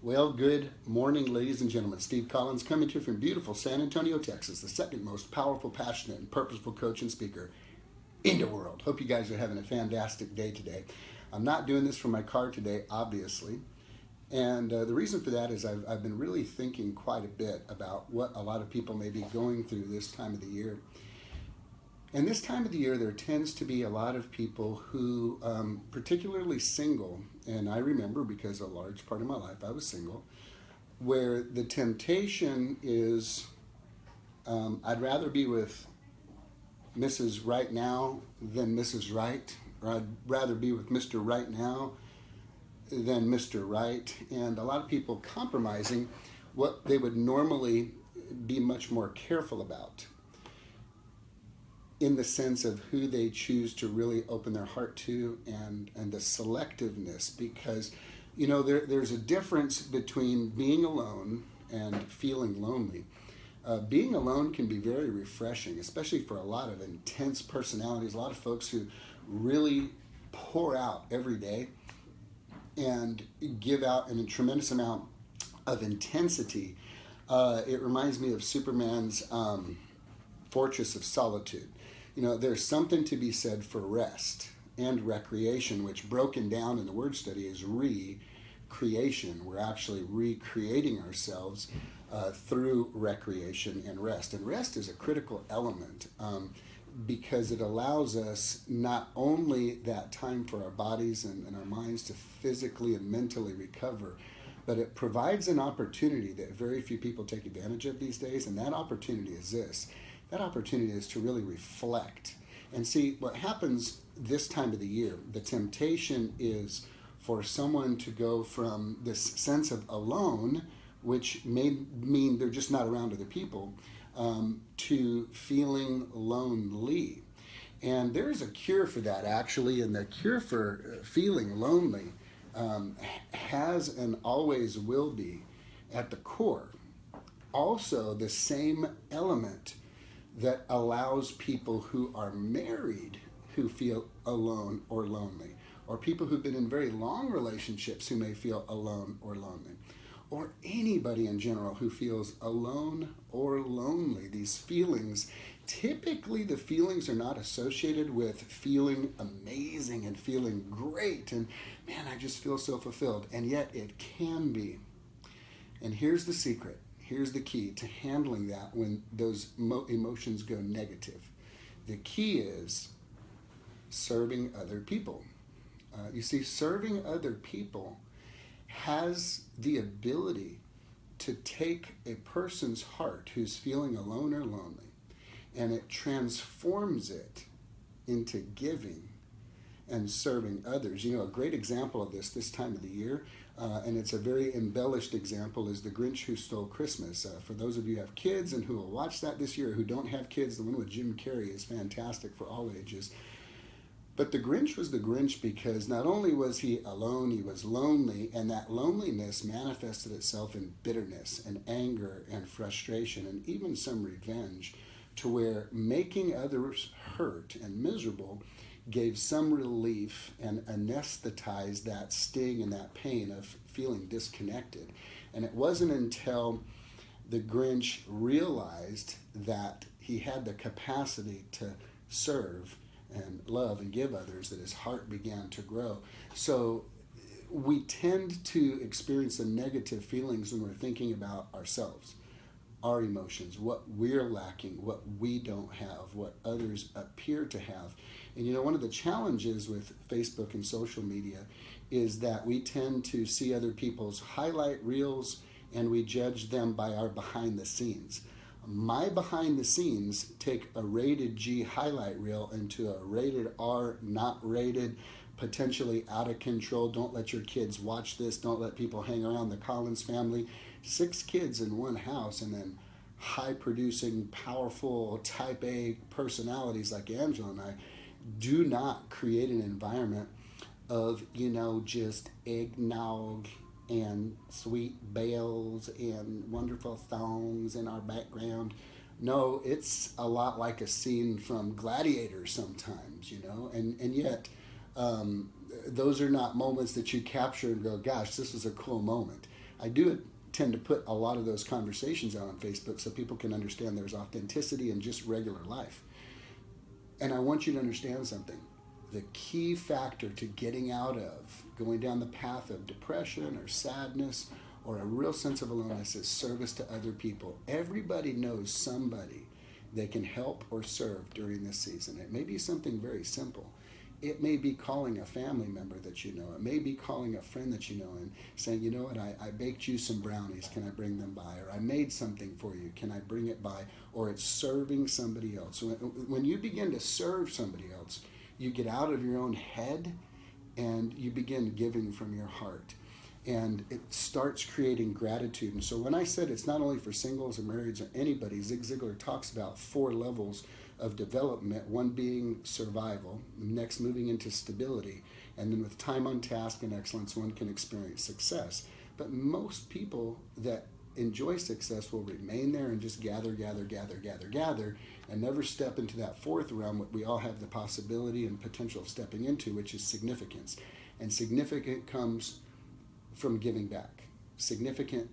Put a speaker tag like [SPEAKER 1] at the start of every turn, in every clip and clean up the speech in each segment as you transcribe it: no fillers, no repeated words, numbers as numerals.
[SPEAKER 1] Well, good morning, ladies and gentlemen. Steve Collins coming to you from beautiful San Antonio, Texas, the second most powerful, passionate, and purposeful coach and speaker in the world. Hope you guys are having a fantastic day today. I'm not doing this from my car today, obviously. And the reason for that is I've been really thinking quite a bit about what a lot of people may be going through this time of the year. And this time of the year, there tends to be a lot of people who, particularly single, and I remember because a large part of my life I was single, where the temptation is I'd rather be with Mrs. Right Now than Mrs. Right, or I'd rather be with Mr. Right Now than Mr. Right, and a lot of people compromising what they would normally be much more careful about in the sense of who they choose to really open their heart to and the selectiveness, because there's a difference between being alone and feeling lonely. Being alone can be very refreshing, especially for a lot of intense personalities, a lot of folks who really pour out every day and give out a tremendous amount of intensity. It reminds me of Superman's Fortress of Solitude. There's something to be said for rest and recreation, which broken down in the word study is recreation. We're actually recreating ourselves through recreation and rest. And rest is a critical element because it allows us not only that time for our bodies and our minds to physically and mentally recover, but it provides an opportunity that very few people take advantage of these days, and that opportunity is this. That opportunity is to really reflect. And see, what happens this time of the year, the temptation is for someone to go from this sense of alone, which may mean they're just not around other people, to feeling lonely. And there's a cure for that, actually, and the cure for feeling lonely has and always will be at the core also the same element that allows people who are married who feel alone or lonely, or people who've been in very long relationships who may feel alone or lonely, or anybody in general who feels alone or lonely. These feelings, typically the feelings are not associated with feeling amazing and feeling great and man, I just feel so fulfilled, and yet it can be. And here's the secret. Here's the key to handling that when those emotions go negative. The key is serving other people. You see, serving other people has the ability to take a person's heart who's feeling alone or lonely, and it transforms it into giving and serving others. A great example of this time of the year, and it's a very embellished example, is The Grinch Who Stole Christmas. For those of you who have kids and who will watch that this year, who don't have kids, the one with Jim Carrey is fantastic for all ages. But the Grinch was the Grinch because not only was he alone, he was lonely, and that loneliness manifested itself in bitterness and anger and frustration and even some revenge, to where making others hurt and miserable gave some relief and anesthetized that sting and that pain of feeling disconnected. And it wasn't until the Grinch realized that he had the capacity to serve and love and give others that his heart began to grow. So we tend to experience the negative feelings when we're thinking about ourselves, our emotions, what we're lacking, what we don't have, what others appear to have. And one of the challenges with Facebook and social media is that we tend to see other people's highlight reels and we judge them by our behind the scenes. My behind the scenes take a rated G highlight reel into a rated R, not rated, potentially out of control. Don't let your kids watch this. Don't let people hang around the Collins family. 6 kids in one house, and then high producing, powerful, type A personalities like Angela and I do not create an environment of, just eggnog and sweet bells and wonderful songs in our background. No, it's a lot like a scene from Gladiator sometimes, and yet those are not moments that you capture and go, gosh, this was a cool moment. I do tend to put a lot of those conversations out on Facebook so people can understand there's authenticity in just regular life. And I want you to understand something. The key factor to getting out of going down the path of depression or sadness or a real sense of aloneness is service to other people. Everybody knows somebody they can help or serve during this season. It may be something very simple. It may be calling a family member that you know. It may be calling a friend that you know and saying, you know what, I baked you some brownies. Can I bring them by? Or I made something for you. Can I bring it by? Or it's serving somebody else. So when you begin to serve somebody else, you get out of your own head and you begin giving from your heart. And it starts creating gratitude. And so when I said it's not only for singles or marrieds or anybody, Zig Ziglar talks about 4 levels of development, one being survival, next moving into stability, and then with time on task and excellence, one can experience success. But most people that enjoy success will remain there and just gather, and never step into that 4th realm, what we all have the possibility and potential of stepping into, which is significance. And significant comes from giving back. Significance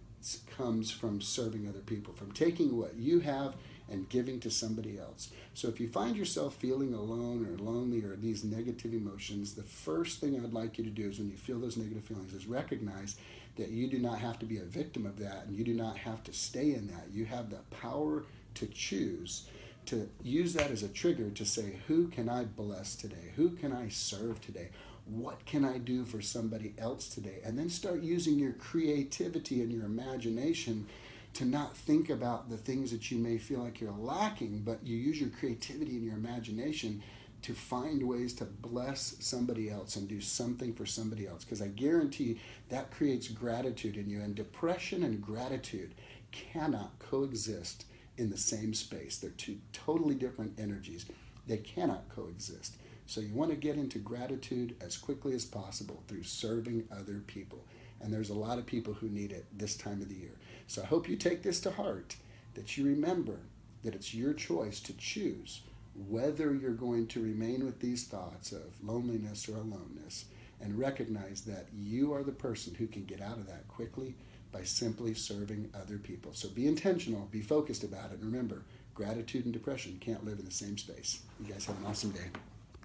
[SPEAKER 1] comes from serving other people, from taking what you have and giving to somebody else. So if you find yourself feeling alone or lonely or these negative emotions, the first thing I'd like you to do is when you feel those negative feelings is recognize that you do not have to be a victim of that and you do not have to stay in that. You have the power to choose to use that as a trigger to say, who can I bless today? Who can I serve today? What can I do for somebody else today? And then start using your creativity and your imagination to not think about the things that you may feel like you're lacking, but you use your creativity and your imagination to find ways to bless somebody else and do something for somebody else. Because I guarantee that creates gratitude in you. And depression and gratitude cannot coexist in the same space. They're 2 totally different energies. They cannot coexist. So you want to get into gratitude as quickly as possible through serving other people. And there's a lot of people who need it this time of the year. So I hope you take this to heart, that you remember that it's your choice to choose whether you're going to remain with these thoughts of loneliness or aloneness, and recognize that you are the person who can get out of that quickly by simply serving other people. So be intentional, be focused about it, and remember, gratitude and depression can't live in the same space. You guys have an awesome day.